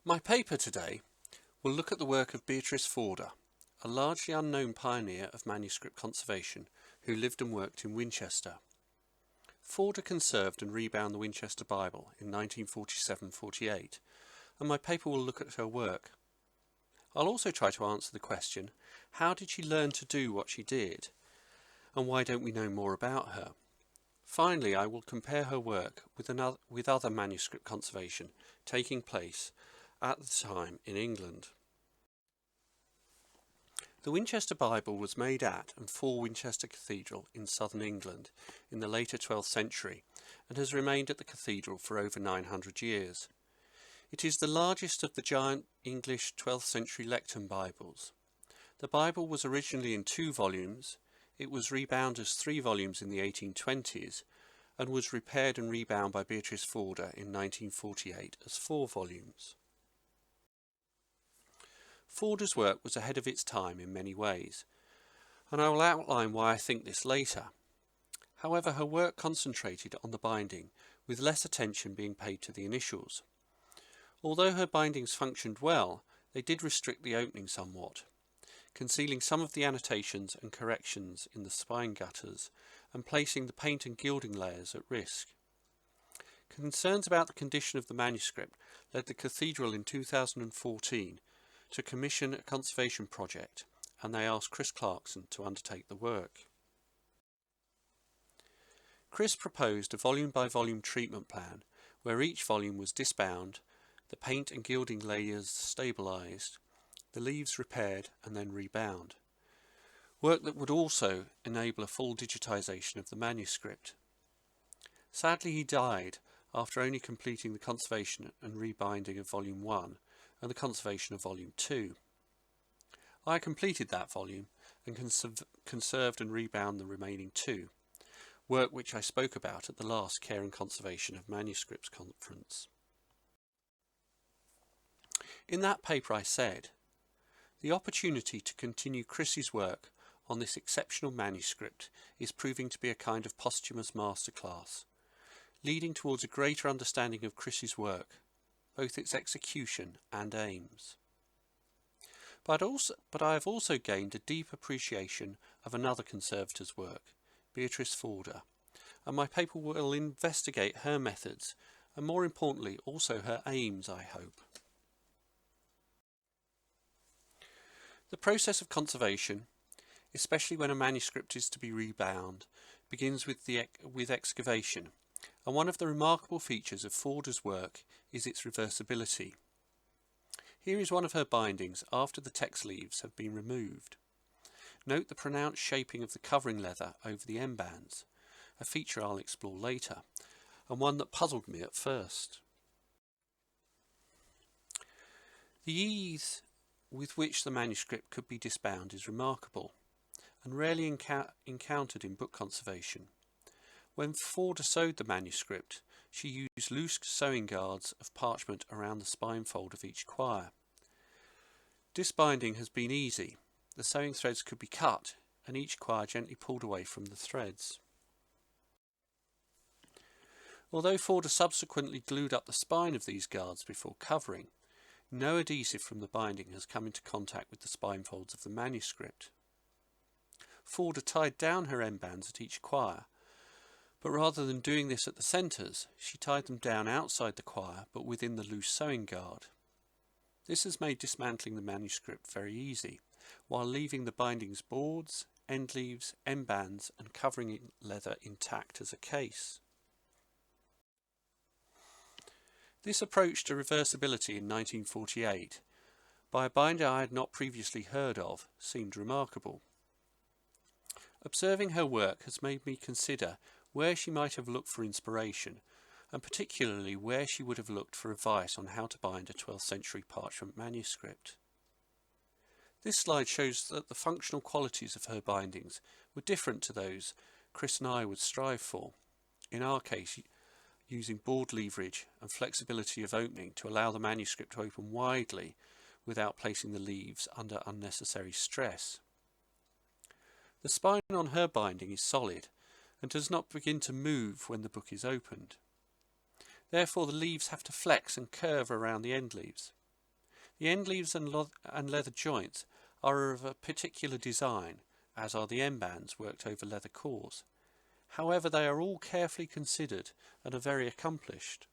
My paper today will look at the work of Beatrice Forder, a largely unknown pioneer of manuscript conservation who lived and worked in Winchester. Forder conserved and rebound the Winchester Bible in 1947-48, and my paper will look at her work. I'll also try to answer the question, how did she learn to do what she did, and why don't we know more about her? Finally, I will compare her work with other manuscript conservation taking place at the time in England. The Winchester Bible was made at and for Winchester Cathedral in southern England in the later 12th century and has remained at the cathedral for over 900 years. It is the largest of the giant English 12th century lectern Bibles. The Bible was originally in 2 volumes, it was rebound as 3 volumes in the 1820s and was repaired and rebound by Beatrice Forder in 1948 as 4 volumes. Forder's work was ahead of its time in many ways, and I will outline why I think this later. However, her work concentrated on the binding, with less attention being paid to the initials. Although her bindings functioned well, they did restrict the opening somewhat, concealing some of the annotations and corrections in the spine gutters and placing the paint and gilding layers at risk. Concerns about the condition of the manuscript led the cathedral in 2014 to commission a conservation project, and they asked Chris Clarkson to undertake the work. Chris proposed a volume-by-volume treatment plan where each volume was disbound, the paint and gilding layers stabilised, the leaves repaired and then rebound. Work that would also enable a full digitisation of the manuscript. Sadly, he died after only completing the conservation and rebinding of Volume 1 and the conservation of Volume 2. I completed that volume and conserved and rebound the remaining 2, work which I spoke about at the last Care and Conservation of Manuscripts conference. In that paper I said, the opportunity to continue Chris's work on this exceptional manuscript is proving to be a kind of posthumous masterclass, leading towards a greater understanding of Chris's work, both its execution and aims. But I have also gained a deep appreciation of another conservator's work, Beatrice Forder, and my paper will investigate her methods and, more importantly, also her aims, I hope. The process of conservation, especially when a manuscript is to be rebound, begins with excavation, and one of the remarkable features of Forder's work is its reversibility. Here is one of her bindings after the text leaves have been removed. Note the pronounced shaping of the covering leather over the end bands, a feature I'll explore later, and one that puzzled me at first. The ease with which the manuscript could be disbound is remarkable, and rarely encountered in book conservation. When Forder sewed the manuscript, she used loose sewing guards of parchment around the spine fold of each quire. Disbinding has been easy. The sewing threads could be cut, and each quire gently pulled away from the threads. Although Forder subsequently glued up the spine of these guards before covering, no adhesive from the binding has come into contact with the spine folds of the manuscript. Forder tied down her end bands at each quire, but rather than doing this at the centres, she tied them down outside the quire but within the loose sewing guard. This has made dismantling the manuscript very easy, while leaving the binding's boards, end leaves, end bands and covering leather intact as a case. This approach to reversibility in 1948, by a binder I had not previously heard of, seemed remarkable. Observing her work has made me consider where she might have looked for inspiration, and particularly where she would have looked for advice on how to bind a 12th century parchment manuscript. This slide shows that the functional qualities of her bindings were different to those Chris and I would strive for, in our case using board leverage and flexibility of opening to allow the manuscript to open widely without placing the leaves under unnecessary stress. The spine on her binding is solid and does not begin to move when the book is opened. Therefore the leaves have to flex and curve around the end leaves. The end leaves and leather joints are of a particular design, as are the end bands worked over leather cores. However, they are all carefully considered and are very accomplished.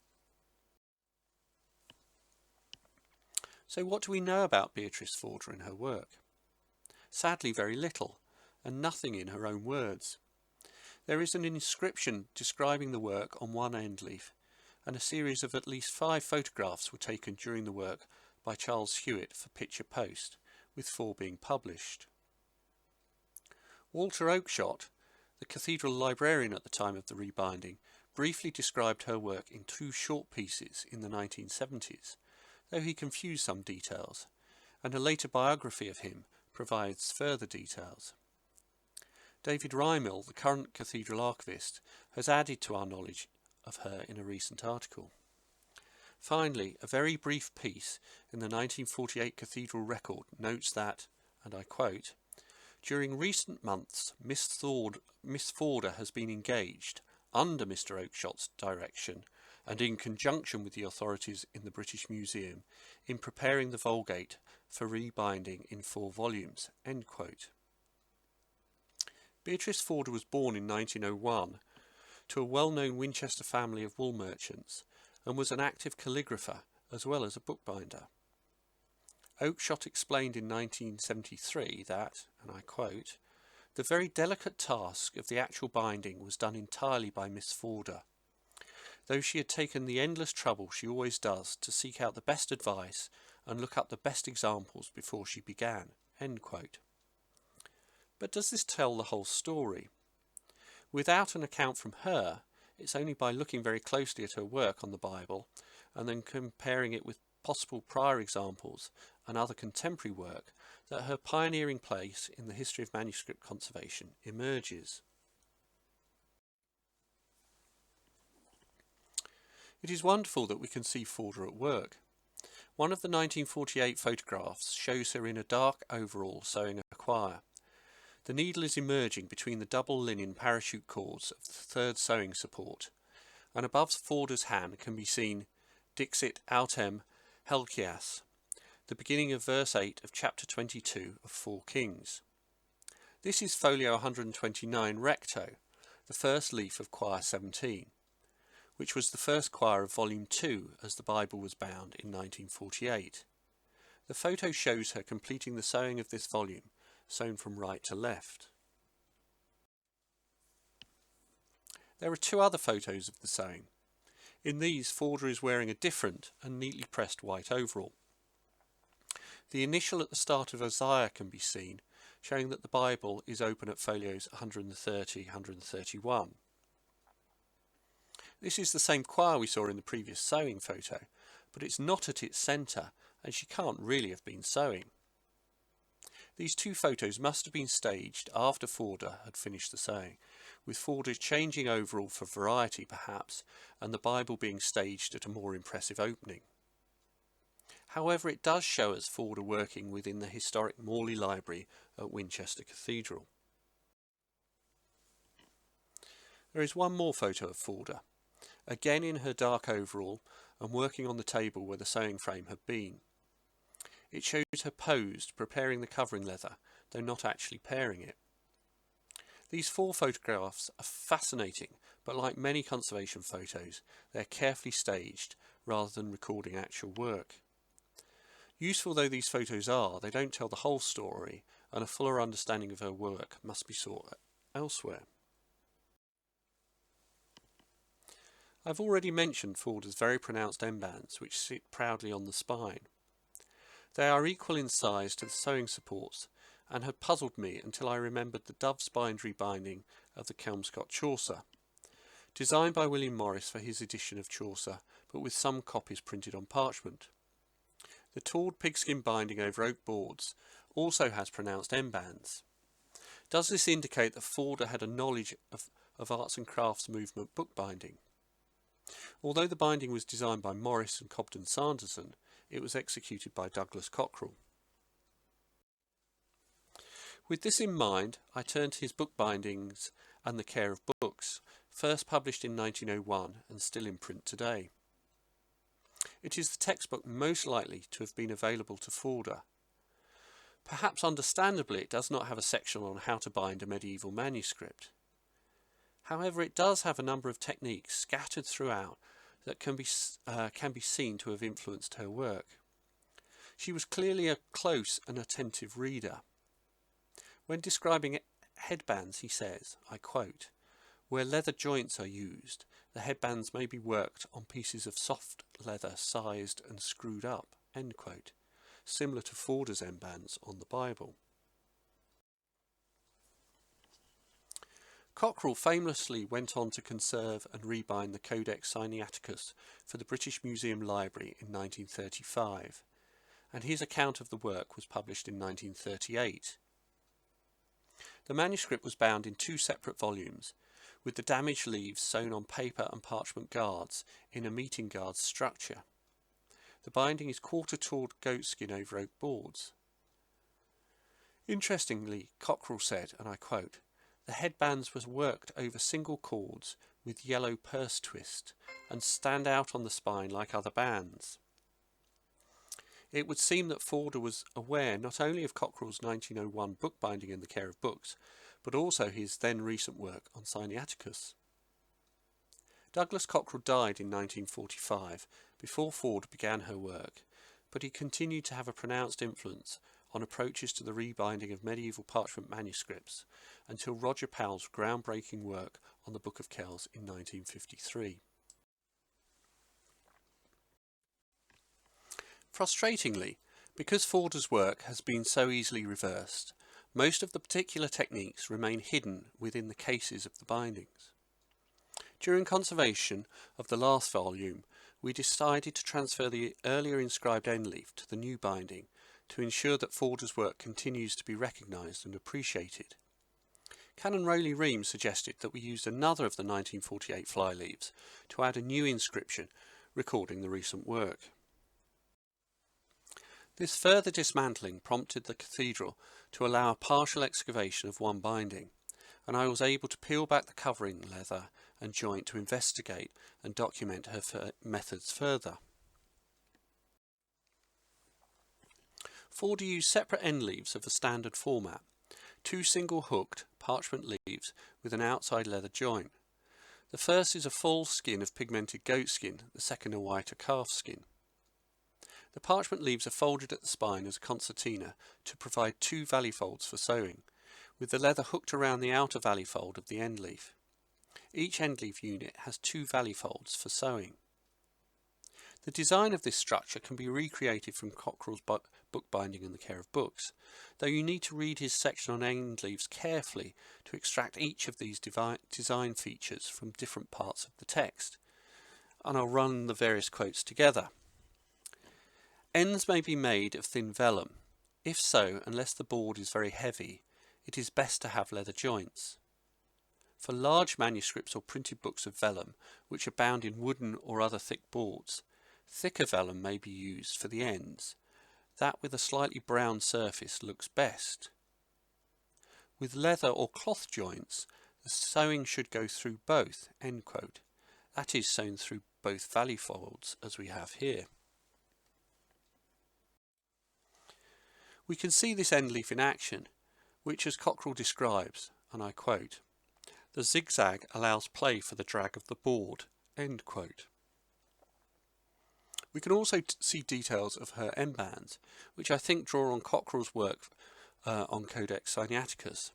So what do we know about Beatrice Forder and her work? Sadly, very little, and nothing in her own words. There is an inscription describing the work on one end leaf, and a series of at least 5 photographs were taken during the work by Charles Hewitt for Picture Post, with 4 being published. Walter Oakeshott, the cathedral librarian at the time of the rebinding, briefly described her work in 2 short pieces in the 1970s, though he confused some details, and a later biography of him provides further details. David Rymill, the current cathedral archivist, has added to our knowledge of her in a recent article. Finally, a very brief piece in the 1948 Cathedral Record notes that, and I quote, "During recent months, Miss Forder has been engaged, under Mr. Oakeshott's direction, and in conjunction with the authorities in the British Museum, in preparing the Vulgate for rebinding in 4 volumes." End quote. Beatrice Forder was born in 1901 to a well-known Winchester family of wool merchants, and was an active calligrapher as well as a bookbinder. Oakeshott explained in 1973 that, and I quote, "The very delicate task of the actual binding was done entirely by Miss Forder, though she had taken the endless trouble she always does to seek out the best advice and look up the best examples before she began." End quote. But does this tell the whole story? Without an account from her, it's only by looking very closely at her work on the Bible and then comparing it with possible prior examples and other contemporary work that her pioneering place in the history of manuscript conservation emerges. It is wonderful that we can see Forder at work. One of the 1948 photographs shows her in a dark overall sewing a quire. The needle is emerging between the double linen parachute cords of the 3rd sewing support, and above Forder's hand can be seen Dixit autem Helcias, the beginning of verse 8 of chapter 22 of 4 Kings. This is folio 129 recto, the first leaf of quire 17, which was the first quire of volume 2 as the Bible was bound in 1948. The photo shows her completing the sewing of this volume, sewn from right to left. There are 2 other photos of the sewing. In these, Forder is wearing a different and neatly pressed white overall. The initial at the start of Isaiah can be seen, showing that the Bible is open at folios 130-131. This is the same quire we saw in the previous sewing photo, but it's not at its centre, and she can't really have been sewing. These 2 photos must have been staged after Forder had finished the sewing, with Forder changing overall for variety perhaps, and the Bible being staged at a more impressive opening. However, it does show us Forder working within the historic Morley Library at Winchester Cathedral. There is one more photo of Forder, again in her dark overall and working on the table where the sewing frame had been. It shows her posed, preparing the covering leather, though not actually pairing it. These 4 photographs are fascinating, but like many conservation photos, they are carefully staged rather than recording actual work. Useful though these photos are, they don't tell the whole story, and a fuller understanding of her work must be sought elsewhere. I've already mentioned Forder's very pronounced end bands, which sit proudly on the spine. They are equal in size to the sewing supports, and had puzzled me until I remembered the dove-spined rebinding of the Kelmscott Chaucer, designed by William Morris for his edition of Chaucer, but with some copies printed on parchment. The tawed pigskin binding over oak boards also has pronounced end bands. Does this indicate that Forder had a knowledge of arts and crafts movement bookbinding? Although the binding was designed by Morris and Cobden Sanderson, it was executed by Douglas Cockrell. With this in mind, I turn to his bookbindings and the Care of Books, first published in 1901 and still in print today. It is the textbook most likely to have been available to Forder. Perhaps understandably it does not have a section on how to bind a medieval manuscript. However, it does have a number of techniques scattered throughout that can be seen to have influenced her work. She was clearly a close and attentive reader. When describing headbands, he says, I quote, "Where leather joints are used, the headbands may be worked on pieces of soft leather sized and screwed up," end quote, similar to Forder's headbands on the Bible. Cockerell famously went on to conserve and rebind the Codex Sinaiticus for the British Museum Library in 1935, and his account of the work was published in 1938. The manuscript was bound in 2 separate volumes, with the damaged leaves sewn on paper and parchment guards in a meeting guard structure. The binding is quarter-tored goatskin over oak boards. Interestingly, Cockerell said, and I quote, "The headbands were worked over single cords with yellow purse twist and stand out on the spine like other bands." It would seem that Forder was aware not only of Cockerell's 1901 bookbinding in the care of books, but also his then recent work on Sinaiticus. Douglas Cockerell died in 1945, before Forder began her work, but he continued to have a pronounced influence on approaches to the rebinding of medieval parchment manuscripts until Roger Powell's groundbreaking work on the Book of Kells in 1953. Frustratingly, because Forder's work has been so easily reversed, most of the particular techniques remain hidden within the cases of the bindings. During conservation of the last volume, we decided to transfer the earlier inscribed end leaf to the new binding to ensure that Forder's work continues to be recognised and appreciated. Canon Rowley Ream suggested that we used another of the 1948 flyleaves to add a new inscription recording the recent work. This further dismantling prompted the cathedral to allow a partial excavation of one binding, and I was able to peel back the covering leather and joint to investigate and document her methods further. Forder used separate end leaves of a standard format, 2 single hooked parchment leaves with an outside leather joint. The first is a full skin of pigmented goatskin, the second a whiter calf skin. The parchment leaves are folded at the spine as a concertina to provide 2 valley folds for sewing, with the leather hooked around the outer valley fold of the end leaf. Each end leaf unit has 2 valley folds for sewing. The design of this structure can be recreated from Cockerell's bookbinding in the care of books, though you need to read his section on end leaves carefully to extract each of these design features from different parts of the text, and I'll run the various quotes together. Ends may be made of thin vellum. If so, unless the board is very heavy, it is best to have leather joints. For large manuscripts or printed books of vellum, which are bound in wooden or other thick boards, thicker vellum may be used for the ends. That with a slightly brown surface looks best. With leather or cloth joints, the sewing should go through both, end quote. That is sewn through both valley folds, as we have here. We can see this end leaf in action, which as Cockerell describes, and I quote, "The zigzag allows play for the drag of the board," end quote. We can also see details of her embands, which I think draw on Cockerell's work on Codex Sinaiticus.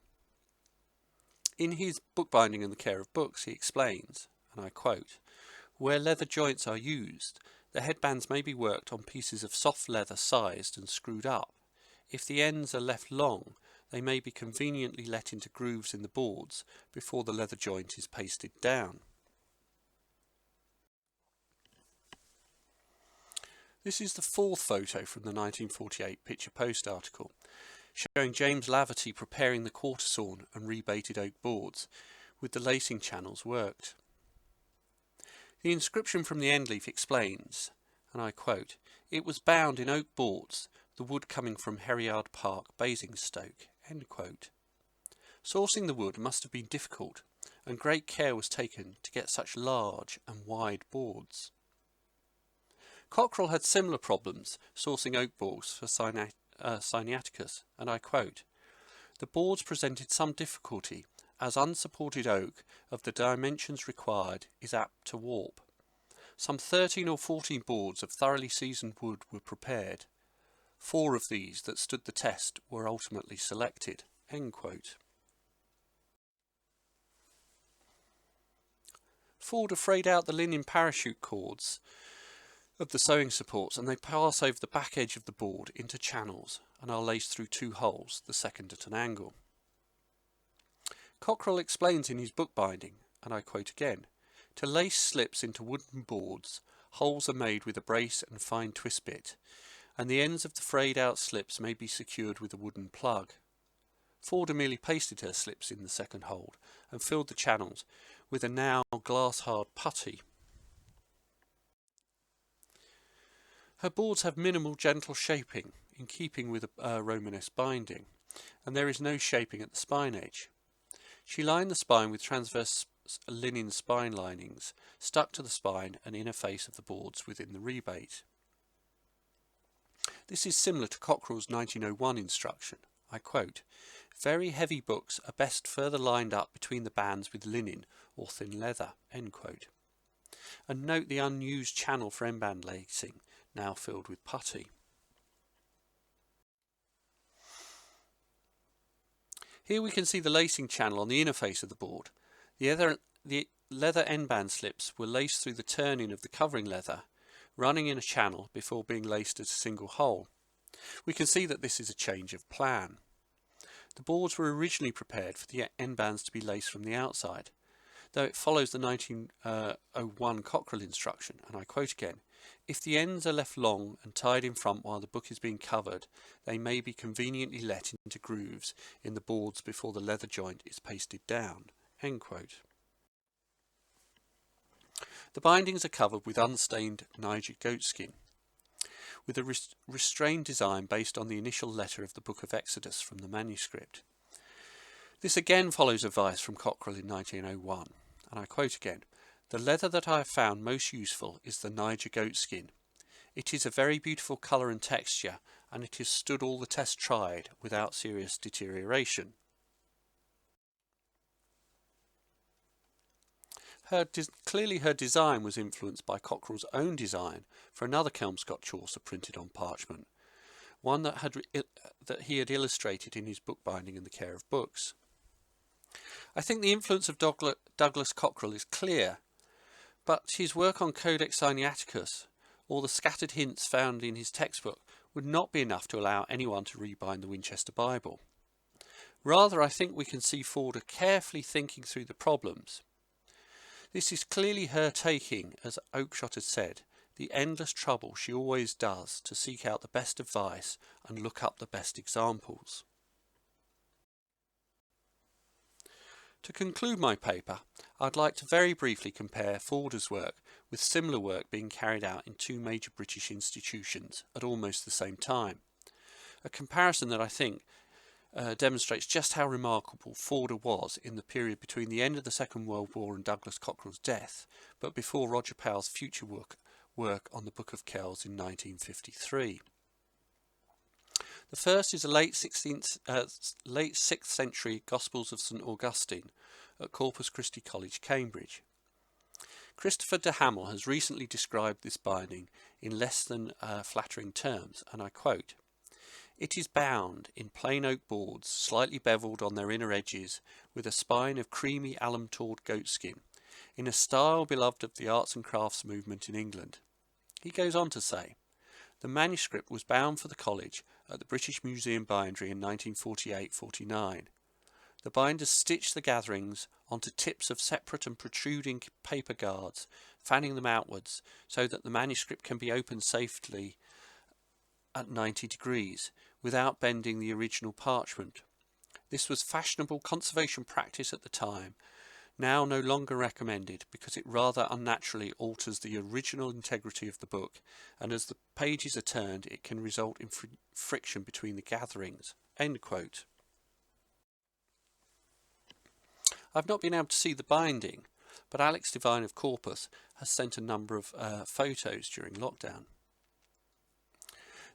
In his bookbinding in the care of books, he explains, and I quote, "Where leather joints are used, the headbands may be worked on pieces of soft leather sized and screwed up. If the ends are left long, they may be conveniently let into grooves in the boards before the leather joint is pasted down." This is the 4th photo from the 1948 Picture Post article, showing James Laverty preparing the quarter sawn and rebaited oak boards, with the lacing channels worked. The inscription from the end leaf explains, and I quote, "It was bound in oak boards, the wood coming from Herriard Park, Basingstoke," end quote. Sourcing the wood must have been difficult, and great care was taken to get such large and wide boards. Cockerell had similar problems sourcing oak boards for Sinaiticus, and I quote, "The boards presented some difficulty, as unsupported oak of the dimensions required is apt to warp. Some 13 or 14 boards of thoroughly seasoned wood were prepared. 4 of these that stood the test were ultimately selected." End quote. Forder frayed out the linen parachute cords of the sewing supports, and they pass over the back edge of the board into channels and are laced through 2 holes, the second at an angle. Cockerell explains in his bookbinding, and I quote again, "To lace slips into wooden boards, holes are made with a brace and fine twist bit, and the ends of the frayed out slips may be secured with a wooden plug." Forder merely pasted her slips in the second hole and filled the channels with a now glass-hard putty. Her boards have minimal gentle shaping, in keeping with a Romanesque binding, and there is no shaping at the spine edge. She lined the spine with transverse linen spine linings, stuck to the spine and inner face of the boards within the rebate. This is similar to Cockerell's 1901 instruction. I quote, "Very heavy books are best further lined up between the bands with linen or thin leather." End quote. And note the unused channel for end-band lacing, now filled with putty. Here we can see the lacing channel on the inner face of the board. The leather end-band slips were laced through the turning of the covering leather, running in a channel before being laced as a single hole. We can see that this is a change of plan. The boards were originally prepared for the end bands to be laced from the outside, though it follows the 1901 Cockerell instruction, and I quote again, "If the ends are left long and tied in front while the book is being covered, they may be conveniently let into grooves in the boards before the leather joint is pasted down." End quote. The bindings are covered with unstained Niger goatskin, with a restrained design based on the initial letter of the Book of Exodus from the manuscript. This again follows advice from Cockerell in 1901, and I quote again, "The leather that I have found most useful is the Niger goatskin. It is a very beautiful colour and texture, and it has stood all the tests tried without serious deterioration." Clearly her design was influenced by Cockerell's own design for another Kelmscott Chaucer printed on parchment, one that he had illustrated in his bookbinding and the Care of Books. I think the influence of Douglas Cockerell is clear, but his work on Codex Sinaiticus, or the scattered hints found in his textbook, would not be enough to allow anyone to rebind the Winchester Bible. Rather, I think we can see Forder carefully thinking through the problems. This is clearly her taking, as Oakeshott had said, the endless trouble she always does to seek out the best advice and look up the best examples. To conclude my paper, I'd like to very briefly compare Forder's work with similar work being carried out in 2 major British institutions at almost the same time. A comparison that I think demonstrates just how remarkable Forder was in the period between the end of the Second World War and Douglas Cockerell's death, but before Roger Powell's future work on the Book of Kells in 1953. The first is a late 6th century Gospels of St Augustine at Corpus Christi College, Cambridge. Christopher de Hamel has recently described this binding in less than flattering terms, and I quote, "It is bound in plain oak boards, slightly bevelled on their inner edges, with a spine of creamy alum-tawed goatskin, in a style beloved of the arts and crafts movement in England." He goes on to say, "The manuscript was bound for the college at the British Museum bindery in 1948-49. The binders stitched the gatherings onto tips of separate and protruding paper guards, fanning them outwards, so that the manuscript can be opened safely at 90 degrees, without bending the original parchment. This was fashionable conservation practice at the time, now no longer recommended because it rather unnaturally alters the original integrity of the book, and as the pages are turned it can result in friction between the gatherings." End quote. I've not been able to see the binding, but Alex Devine of Corpus has sent a number of photos during lockdown.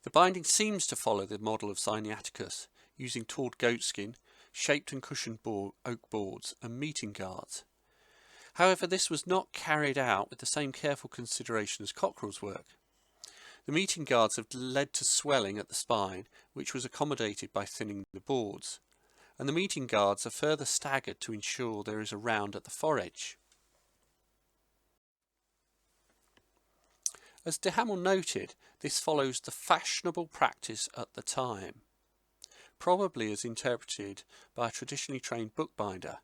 The binding seems to follow the model of Sinaiticus, using tawed goatskin, shaped and cushioned oak boards, and meeting guards. However, this was not carried out with the same careful consideration as Cockerell's work. The meeting guards have led to swelling at the spine, which was accommodated by thinning the boards, and the meeting guards are further staggered to ensure there is a round at the foredge. As de Hamel noted, this follows the fashionable practice at the time, probably as interpreted by a traditionally trained bookbinder,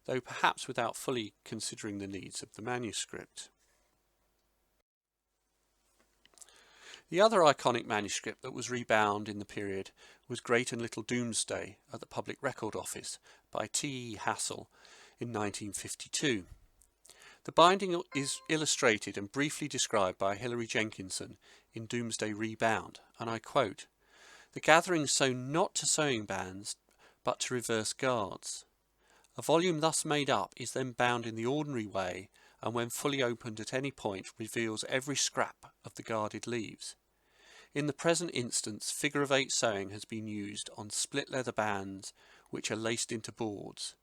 though perhaps without fully considering the needs of the manuscript. The other iconic manuscript that was rebound in the period was Great and Little Domesday at the Public Record Office by T. E. Hassell in 1952. The binding is illustrated and briefly described by Hilary Jenkinson in Domesday Rebound, and I quote, "The gathering sewn not to sewing bands, but to reverse guards. A volume thus made up is then bound in the ordinary way, and when fully opened at any point reveals every scrap of the guarded leaves. In the present instance, figure of 8 sewing has been used on split leather bands which are laced into boards,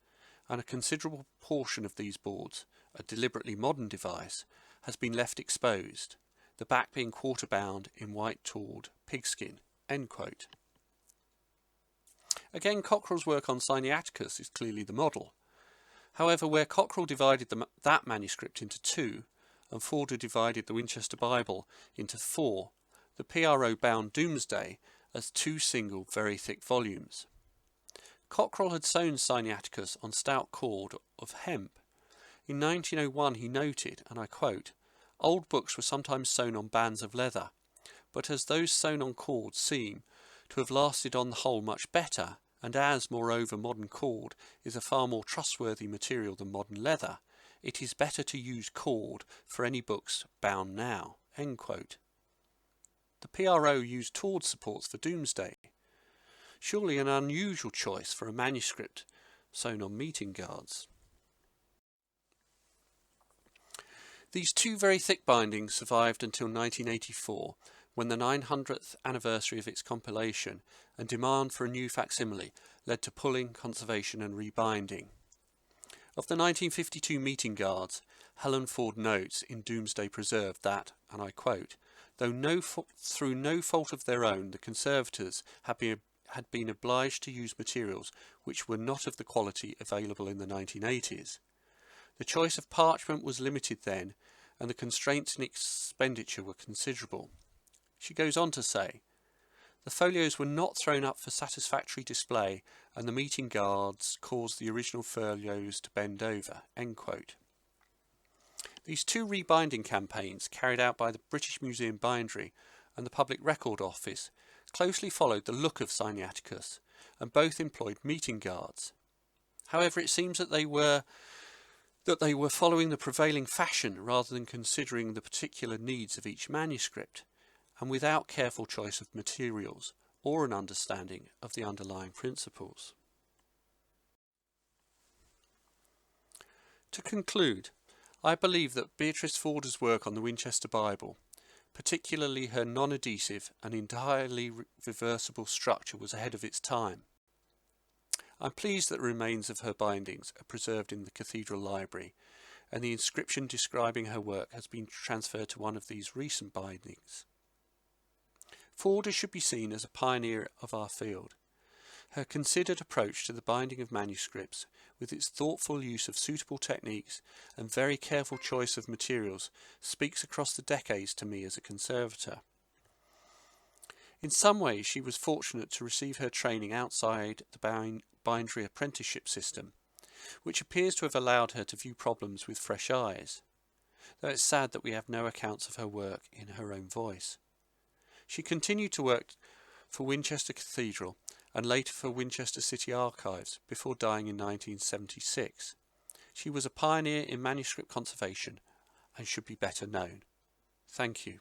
and a considerable portion of these boards, a deliberately modern device, has been left exposed, the back being quarter bound in white tawed pigskin." End quote. Again, Cockerell's work on Sinaiticus is clearly the model. However, where Cockerell divided that manuscript into 2, and Forder divided the Winchester Bible into 4, the PRO bound Domesday as 2 single, very thick volumes. Cockerell had sewn Sinaiticus on stout cord of hemp. In 1901 he noted, and I quote, "Old books were sometimes sewn on bands of leather, but as those sewn on cord seem to have lasted on the whole much better, and as, moreover, modern cord is a far more trustworthy material than modern leather, it is better to use cord for any books bound now." End quote. The PRO used tawed supports for Domesday. Surely an unusual choice for a manuscript sewn on meeting guards. These 2 very thick bindings survived until 1984, when the 900th anniversary of its compilation and demand for a new facsimile led to pulling, conservation and rebinding. Of the 1952 meeting guards, Helen Ford notes in Domesday Preserved that, and I quote, "Though through no fault of their own, the conservators had been obliged to use materials which were not of the quality available in the 1980s. The choice of parchment was limited then, and the constraints in expenditure were considerable." She goes on to say, "The folios were not thrown up for satisfactory display, and the meeting guards caused the original folios to bend over." End quote. These 2 rebinding campaigns, carried out by the British Museum Bindery and the Public Record Office, closely followed the look of Sinaiticus, and both employed meeting guards. However, it seems that they were following the prevailing fashion rather than considering the particular needs of each manuscript, and without careful choice of materials or an understanding of the underlying principles. To conclude, I believe that Beatrice Forder's work on the Winchester Bible, particularly her non-adhesive and entirely reversible structure, was ahead of its time. I'm pleased that the remains of her bindings are preserved in the Cathedral Library, and the inscription describing her work has been transferred to one of these recent bindings. Forder should be seen as a pioneer of our field. Her considered approach to the binding of manuscripts, with its thoughtful use of suitable techniques and very careful choice of materials, speaks across the decades to me as a conservator. In some ways she was fortunate to receive her training outside the bindery apprenticeship system, which appears to have allowed her to view problems with fresh eyes, though it's sad that we have no accounts of her work in her own voice. She continued to work for Winchester Cathedral and later for Winchester City Archives before dying in 1976. She was a pioneer in manuscript conservation and should be better known. Thank you.